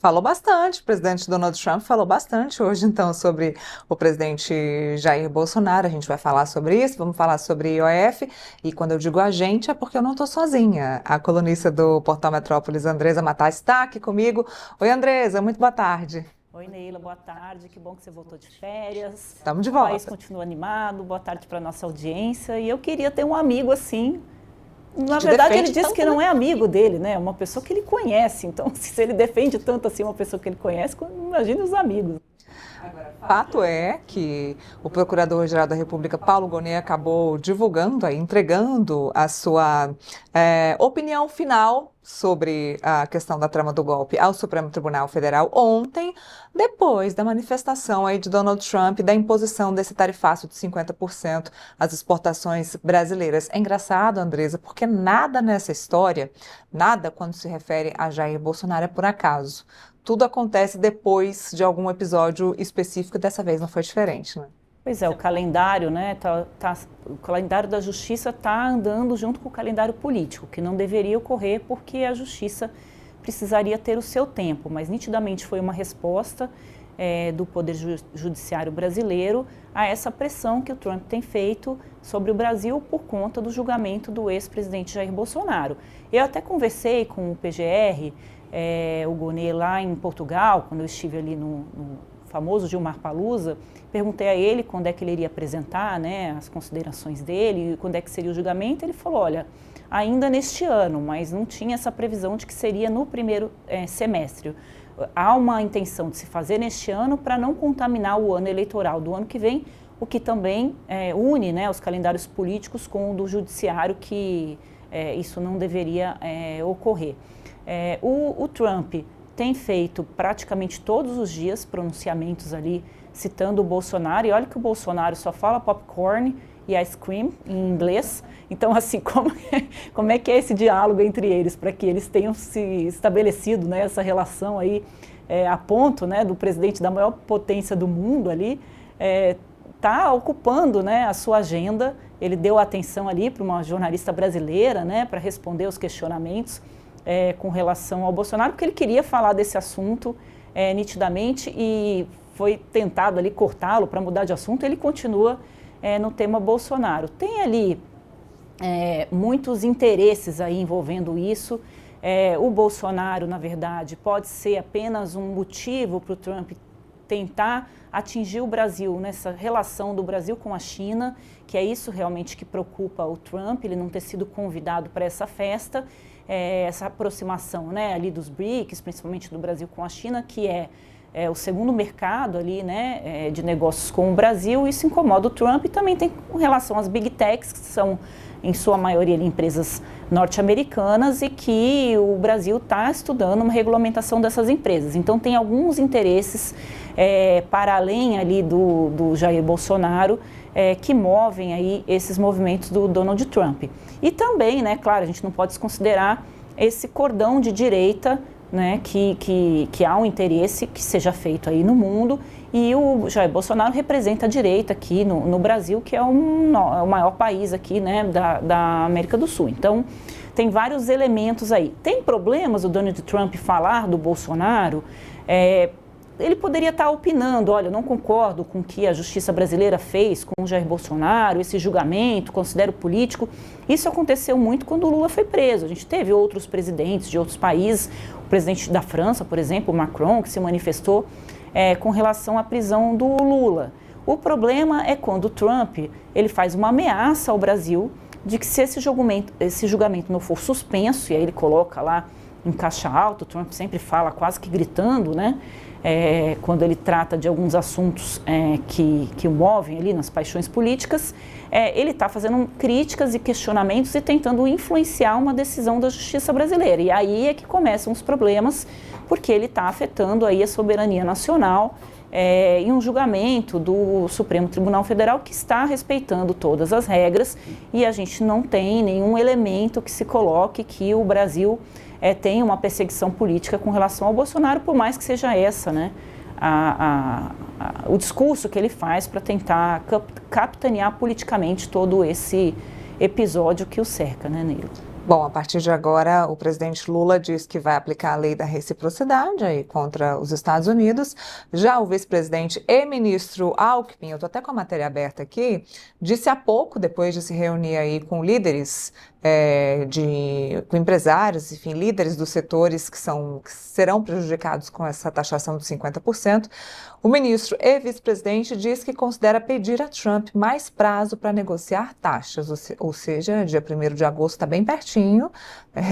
Falou bastante, o presidente Donald Trump falou bastante hoje, então, sobre o presidente Jair Bolsonaro. A gente vai falar sobre isso, vamos falar sobre IOF. E quando eu digo a gente, é porque eu não estou sozinha. A colunista do Portal Metrópolis, Andresa Matar, está aqui comigo. Oi, Andresa, muito boa tarde. Oi, Neila, boa tarde. Que bom que você voltou de férias. Estamos de O país volta. continua animado. Boa tarde para nossa audiência. E eu queria ter um amigo assim. Na Te verdade, ele defende disse que tanto, não né? é amigo dele, né? É uma pessoa que ele conhece. Então, se ele defende tanto assim uma pessoa que ele conhece, imagine os amigos. Fato é que o Procurador-Geral da República, Paulo Gonet, acabou divulgando, entregando a sua opinião final sobre a questão da trama do golpe ao Supremo Tribunal Federal ontem, depois da manifestação aí de Donald Trump da imposição desse tarifaço de 50% às exportações brasileiras. É engraçado, Andresa, porque nada nessa história, nada quando se refere a Jair Bolsonaro é por acaso. Tudo acontece depois de algum episódio específico, dessa vez não foi diferente, né? Pois é, o calendário, né? O calendário da justiça está andando junto com o calendário político, que não deveria ocorrer porque a justiça precisaria ter o seu tempo, mas nitidamente foi uma resposta do Poder Judiciário brasileiro a essa pressão que o Trump tem feito sobre o Brasil por conta do julgamento do ex-presidente Jair Bolsonaro. Eu até conversei com o PGR, o Gonet lá em Portugal, quando eu estive ali no famoso Gilmar Palusa, perguntei a ele quando é que ele iria apresentar, né, as considerações dele, quando é que seria o julgamento. Ele falou, olha, ainda neste ano, mas não tinha essa previsão de que seria no primeiro semestre. Há uma intenção de se fazer neste ano para não contaminar o ano eleitoral do ano que vem, o que também une, né, os calendários políticos com o do judiciário, que isso não deveria ocorrer. O Trump tem feito praticamente todos os dias pronunciamentos ali citando o Bolsonaro, e olha que o Bolsonaro só fala popcorn e ice cream em inglês. Então, assim, como é que é esse diálogo entre eles, para que eles tenham se estabelecido, né, essa relação aí, a ponto, né, do presidente da maior potência do mundo ali, tá ocupando, né, a sua agenda. Ele deu atenção ali para uma jornalista brasileira, né, para responder os questionamentos com relação ao Bolsonaro, porque ele queria falar desse assunto nitidamente, e foi tentado ali cortá-lo para mudar de assunto. Ele continua no tema Bolsonaro. Tem ali muitos interesses aí envolvendo isso. O Bolsonaro, na verdade, pode ser apenas um motivo para o Trump tentar atingir o Brasil nessa relação do Brasil com a China, que é isso realmente que preocupa o Trump, ele não ter sido convidado para essa festa, essa aproximação, né, ali dos BRICS, principalmente do Brasil com a China, que é o segundo mercado ali, né, de negócios com o Brasil. Isso incomoda o Trump. E também tem com relação às Big Techs, que são, em sua maioria, ali, empresas norte-americanas, e que o Brasil está estudando uma regulamentação dessas empresas. Então, tem alguns interesses para além ali do Jair Bolsonaro, que movem aí esses movimentos do Donald Trump. E também, né, claro, a gente não pode desconsiderar esse cordão de direita, né, que há um interesse que seja feito aí no mundo, e o Jair Bolsonaro representa a direita aqui no Brasil, que é o maior país aqui, né, da América do Sul. Então, tem vários elementos aí. Tem problemas o Donald Trump falar do Bolsonaro? Ele poderia estar opinando, olha, eu não concordo com o que a justiça brasileira fez com o Jair Bolsonaro, esse julgamento, considero político. Isso aconteceu muito quando o Lula foi preso. A gente teve outros presidentes de outros países, o presidente da França, por exemplo, Macron, que se manifestou com relação à prisão do Lula. O problema é quando o Trump ele faz uma ameaça ao Brasil de que se esse julgamento não for suspenso, e aí ele coloca lá em caixa alta, o Trump sempre fala quase que gritando, né? Quando ele trata de alguns assuntos que o movem ali nas paixões políticas, ele está fazendo críticas e questionamentos e tentando influenciar uma decisão da justiça brasileira. E aí é que começam os problemas, porque ele está afetando aí a soberania nacional em um julgamento do Supremo Tribunal Federal que está respeitando todas as regras, e a gente não tem nenhum elemento que se coloque que o Brasil tem uma perseguição política com relação ao Bolsonaro, por mais que seja essa, né, o discurso que ele faz para tentar capitanear politicamente todo esse episódio que o cerca, né, Neil? Bom, a partir de agora, o presidente Lula diz que vai aplicar a lei da reciprocidade aí contra os Estados Unidos. Já o vice-presidente e ministro Alckmin, eu estou até com a matéria aberta aqui, disse há pouco, depois de se reunir aí com líderes, com empresários, enfim, líderes dos setores que serão prejudicados com essa taxação de 50%, o ministro e vice-presidente diz que considera pedir a Trump mais prazo para negociar taxas, ou seja, dia 1º de agosto está bem pertinho.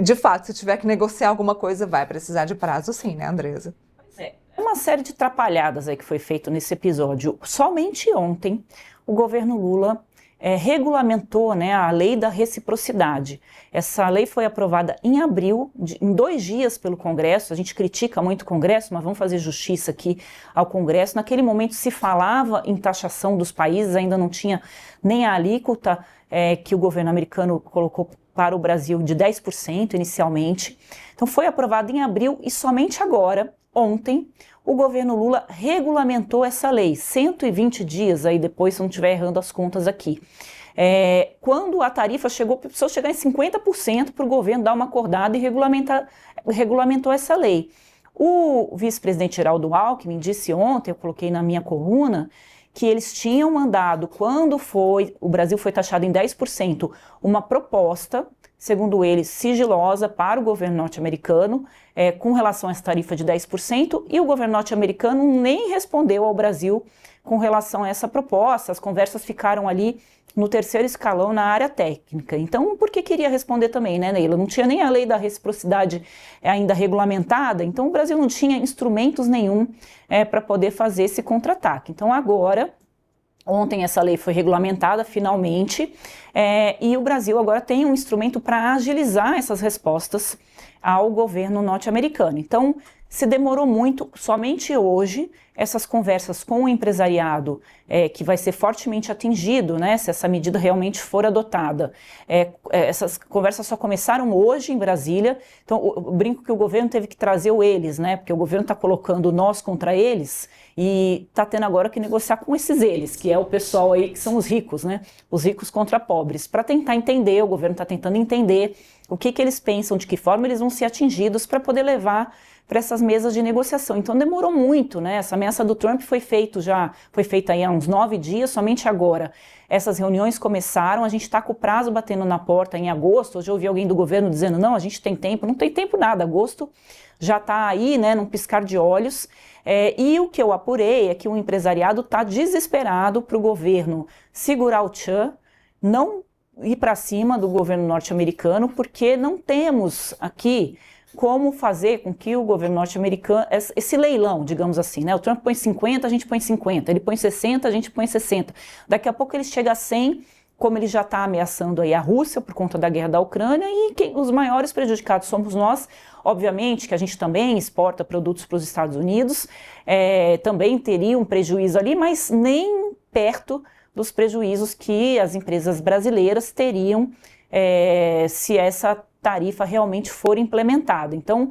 De fato, se tiver que negociar alguma coisa, vai precisar de prazo sim, né, Andresa? Pois é. Uma série de trapalhadas aí que foi feito nesse episódio. Somente ontem, o governo Lula regulamentou, né, a lei da reciprocidade. Essa lei foi aprovada em abril, em 2 dias pelo Congresso. A gente critica muito o Congresso, mas vamos fazer justiça aqui ao Congresso. Naquele momento se falava em taxação dos países, ainda não tinha nem a alíquota que o governo americano colocou para o Brasil de 10% inicialmente. Então foi aprovado em abril e somente agora, ontem, o governo Lula regulamentou essa lei, 120 dias aí depois, se não estiver errando as contas aqui. Quando a tarifa precisou chegar em 50% para o governo dar uma acordada e regulamentou essa lei. O vice-presidente Geraldo Alckmin disse ontem, eu coloquei na minha coluna, que eles tinham mandado, quando o Brasil foi taxado em 10%, uma proposta, segundo eles, sigilosa para o governo norte-americano, com relação a essa tarifa de 10%, e o governo norte-americano nem respondeu ao Brasil com relação a essa proposta. As conversas ficaram ali no 3º escalão na área técnica. Então, por que queria responder também, né, Neila? Não tinha nem a lei da reciprocidade ainda regulamentada, então o Brasil não tinha instrumentos nenhum para poder fazer esse contra-ataque. Então, agora, ontem essa lei foi regulamentada finalmente, e o Brasil agora tem um instrumento para agilizar essas respostas ao governo norte-americano. Então, se demorou muito, somente hoje, essas conversas com o empresariado, que vai ser fortemente atingido, né, se essa medida realmente for adotada. Essas conversas só começaram hoje em Brasília, então eu brinco que o governo teve que trazer o eles, né, porque o governo está colocando nós contra eles e está tendo agora que negociar com esses eles, que é o pessoal aí que são os ricos, né, os ricos contra pobres, para tentar entender, o governo está tentando entender o que eles pensam, de que forma eles vão ser atingidos para poder levar para essas mesas de negociação. Então demorou muito, né? Essa ameaça do Trump foi feita aí há uns 9 dias, somente agora. Essas reuniões começaram, a gente está com o prazo batendo na porta em agosto. Hoje eu ouvi alguém do governo dizendo, não, a gente tem tempo. Não tem tempo nada, agosto já está aí, né, num piscar de olhos. E o que eu apurei é que o empresariado está desesperado para o governo segurar o tchan, não ir para cima do governo norte-americano, porque não temos aqui como fazer com que o governo norte-americano, esse leilão, digamos assim, né? O Trump põe 50, a gente põe 50, ele põe 60, a gente põe 60. Daqui a pouco ele chega a 100, como ele já está ameaçando aí a Rússia por conta da guerra da Ucrânia, e os maiores prejudicados somos nós. Obviamente que a gente também exporta produtos para os Estados Unidos, também teria um prejuízo ali, mas nem perto dos prejuízos que as empresas brasileiras teriam se essa tarifa realmente for implementada. Então,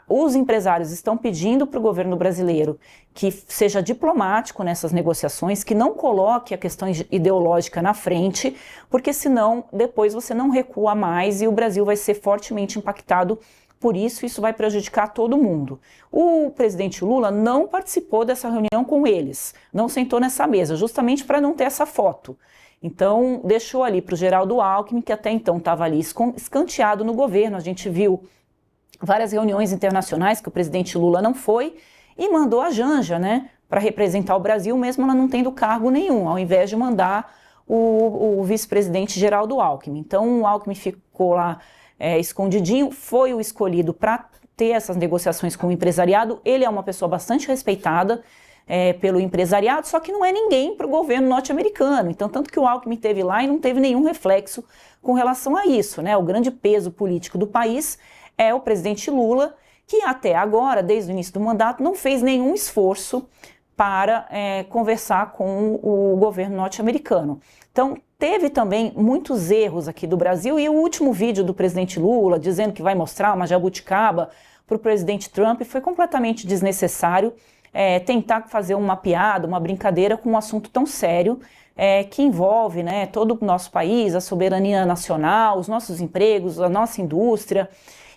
os empresários estão pedindo para o governo brasileiro que seja diplomático nessas negociações, que não coloque a questão ideológica na frente, porque senão depois você não recua mais e o Brasil vai ser fortemente impactado por isso, isso vai prejudicar todo mundo. O presidente Lula não participou dessa reunião com eles, não sentou nessa mesa, justamente para não ter essa foto. Então, deixou ali para o Geraldo Alckmin, que até então estava ali escanteado no governo. A gente viu várias reuniões internacionais que o presidente Lula não foi e mandou a Janja, né, para representar o Brasil, mesmo ela não tendo cargo nenhum, ao invés de mandar o vice-presidente Geraldo Alckmin. Então, o Alckmin ficou lá escondidinho, foi o escolhido para ter essas negociações com o empresariado. Ele é uma pessoa bastante respeitada pelo empresariado, só que não é ninguém para o governo norte-americano. Então, tanto que o Alckmin esteve lá e não teve nenhum reflexo com relação a isso, né? O grande peso político do país é o presidente Lula, que até agora, desde o início do mandato, não fez nenhum esforço para conversar com o governo norte-americano. Então, teve também muitos erros aqui do Brasil, e o último vídeo do presidente Lula, dizendo que vai mostrar uma jabuticaba para o presidente Trump, foi completamente desnecessário. tentar fazer uma piada, uma brincadeira com um assunto tão sério que envolve, né, todo o nosso país, a soberania nacional, os nossos empregos, a nossa indústria.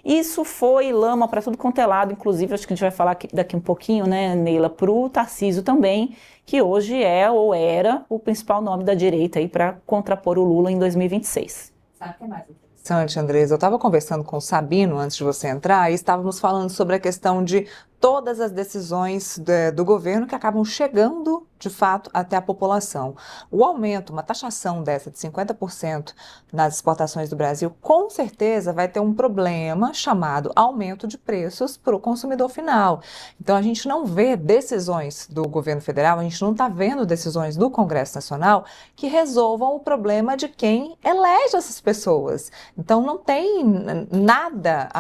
Isso foi lama para tudo quanto é lado, inclusive, acho que a gente vai falar daqui um pouquinho, né, Neila, para o Tarcísio também, que hoje é ou era o principal nome da direita para contrapor o Lula em 2026. Sabe o que é mais interessante, Andresa? Eu estava conversando com o Sabino antes de você entrar e estávamos falando sobre a questão de todas as decisões do governo que acabam chegando, de fato, até a população. O aumento, uma taxação dessa de 50% nas exportações do Brasil, com certeza vai ter um problema chamado aumento de preços para o consumidor final. Então, a gente não vê decisões do governo federal, a gente não está vendo decisões do Congresso Nacional que resolvam o problema de quem elege essas pessoas. Então, não tem nada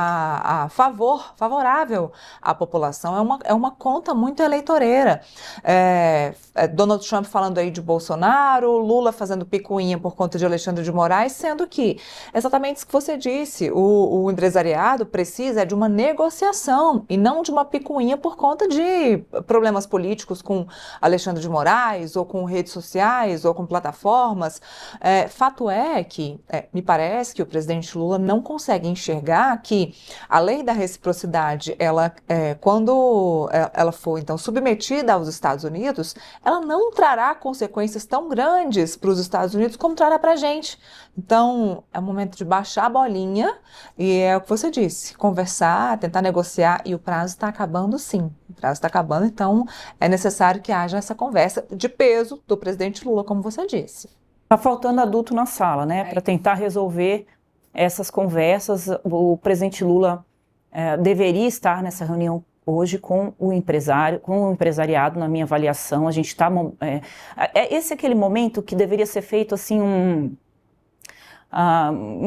favorável à população. É uma conta muito eleitoreira. Donald Trump falando aí de Bolsonaro, Lula fazendo picuinha por conta de Alexandre de Moraes, sendo que, exatamente isso que você disse, o empresariado precisa de uma negociação e não de uma picuinha por conta de problemas políticos com Alexandre de Moraes, ou com redes sociais, ou com plataformas. Fato é que, me parece que o presidente Lula não consegue enxergar que a lei da reciprocidade, quando ela for, então, submetida aos Estados Unidos, ela não trará consequências tão grandes para os Estados Unidos como trará para a gente. Então, é o momento de baixar a bolinha e é o que você disse, conversar, tentar negociar, e o prazo está acabando sim. O prazo está acabando, então é necessário que haja essa conversa de peso do presidente Lula, como você disse. Está faltando adulto na sala, né, para tentar resolver essas conversas. O presidente Lula deveria estar nessa reunião hoje com o empresariado, na minha avaliação. A gente está... esse é aquele momento que deveria ser feito assim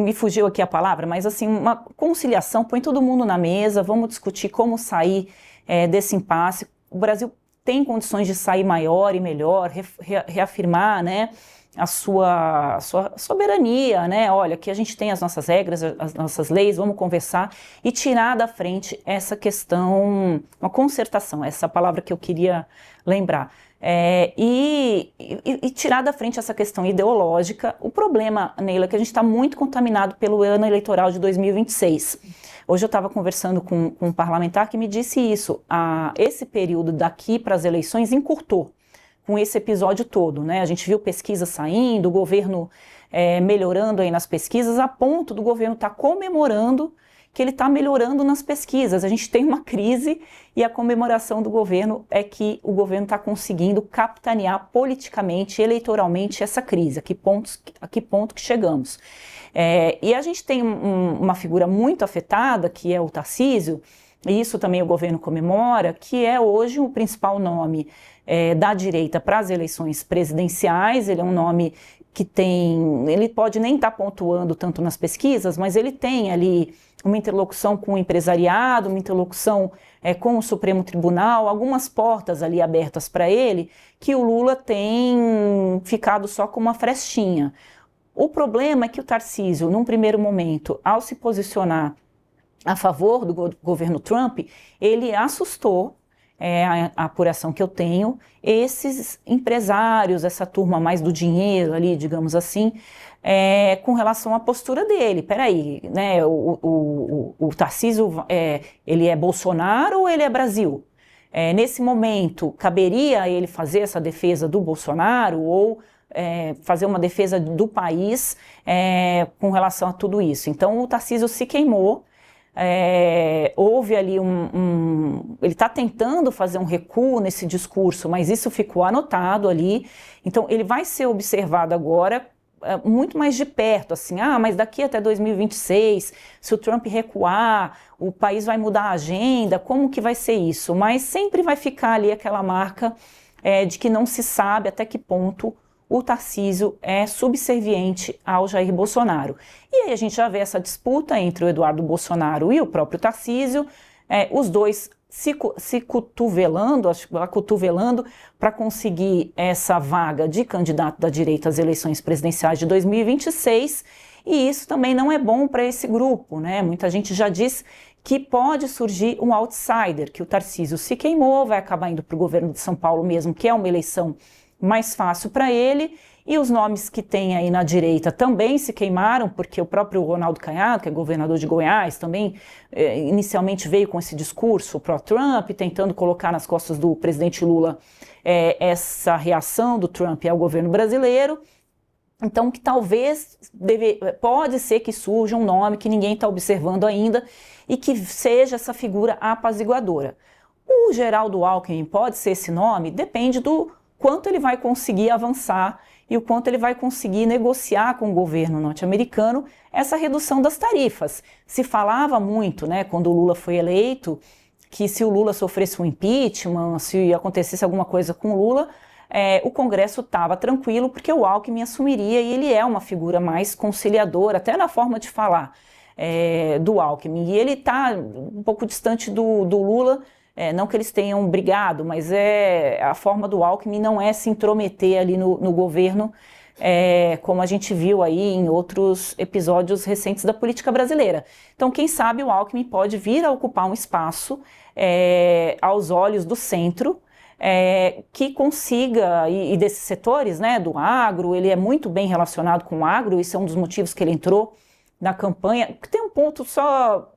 me fugiu aqui a palavra, mas assim, uma conciliação, põe todo mundo na mesa, vamos discutir como sair desse impasse. O Brasil tem condições de sair maior e melhor, reafirmar, né, a sua soberania, né? Olha, aqui a gente tem as nossas regras, as nossas leis, vamos conversar e tirar da frente essa questão, uma concertação, essa palavra que eu queria lembrar. E tirar da frente essa questão ideológica. O problema, Neila, é que a gente está muito contaminado pelo ano eleitoral de 2026. Hoje eu estava conversando com um parlamentar que me disse isso, esse período daqui para as eleições encurtou com esse episódio todo, né? A gente viu pesquisas saindo, o governo melhorando aí nas pesquisas, a ponto do governo estar comemorando que ele está melhorando nas pesquisas. A gente tem uma crise e a comemoração do governo é que o governo está conseguindo capitanear politicamente, eleitoralmente essa crise. A que ponto que chegamos? E a gente tem uma figura muito afetada, que é o Tarcísio, e isso também o governo comemora, que é hoje o principal nome da direita para as eleições presidenciais. Ele é um nome que ele pode nem estar pontuando tanto nas pesquisas, mas ele tem ali uma interlocução com o empresariado, uma interlocução com o Supremo Tribunal, algumas portas ali abertas para ele, que o Lula tem ficado só com uma frestinha. O problema é que o Tarcísio, num primeiro momento, ao se posicionar a favor do governo Trump, ele assustou, a apuração que eu tenho, esses empresários, essa turma mais do dinheiro ali, digamos assim, com relação à postura dele. Peraí, né, o Tarcísio, ele é Bolsonaro ou ele é Brasil? Nesse momento, caberia a ele fazer essa defesa do Bolsonaro ou fazer uma defesa do país com relação a tudo isso? Então, o Tarcísio se queimou. Houve ali ele está tentando fazer um recuo nesse discurso, mas isso ficou anotado ali. Então ele vai ser observado agora muito mais de perto, assim, mas daqui até 2026, se o Trump recuar, o país vai mudar a agenda, como que vai ser isso? Mas sempre vai ficar ali aquela marca de que não se sabe até que ponto o Tarcísio é subserviente ao Jair Bolsonaro. E aí a gente já vê essa disputa entre o Eduardo Bolsonaro e o próprio Tarcísio, os dois se cotovelando para conseguir essa vaga de candidato da direita às eleições presidenciais de 2026, e isso também não é bom para esse grupo, né? Muita gente já diz que pode surgir um outsider, que o Tarcísio se queimou, vai acabar indo para o governo de São Paulo mesmo, que é uma eleição mais fácil para ele, e os nomes que tem aí na direita também se queimaram, porque o próprio Ronaldo Caiado, que é governador de Goiás, também inicialmente veio com esse discurso pró-Trump, tentando colocar nas costas do presidente Lula essa reação do Trump ao governo brasileiro. Então, que talvez pode ser que surja um nome que ninguém está observando ainda e que seja essa figura apaziguadora. O Geraldo Alckmin pode ser esse nome? Depende do quanto ele vai conseguir avançar e o quanto ele vai conseguir negociar com o governo norte-americano essa redução das tarifas. Se falava muito, né, quando o Lula foi eleito, que se o Lula sofresse um impeachment, se acontecesse alguma coisa com o Lula, o Congresso estava tranquilo porque o Alckmin assumiria, e ele é uma figura mais conciliadora, até na forma de falar do Alckmin. E ele está um pouco distante do Lula, não que eles tenham brigado, mas a forma do Alckmin não é se intrometer ali no governo, como a gente viu aí em outros episódios recentes da política brasileira. Então, quem sabe o Alckmin pode vir a ocupar um espaço aos olhos do centro, que consiga, e desses setores, né, do agro, ele é muito bem relacionado com o agro, isso é um dos motivos que ele entrou na campanha. Tem um ponto só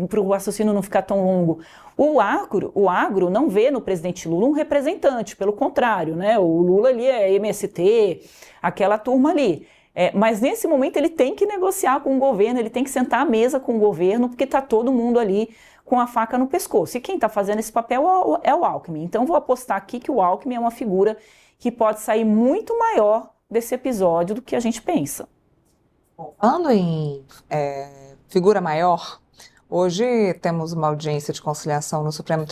para o raciocínio não ficar tão longo. O agro não vê no presidente Lula um representante, pelo contrário, né? O Lula ali é MST, aquela turma ali. Mas nesse momento ele tem que negociar com o governo, ele tem que sentar à mesa com o governo, porque está todo mundo ali com a faca no pescoço. E quem está fazendo esse papel é o Alckmin. Então vou apostar aqui que o Alckmin é uma figura que pode sair muito maior desse episódio do que a gente pensa. Falando em figura maior, hoje temos uma audiência de conciliação no Supremo Tribunal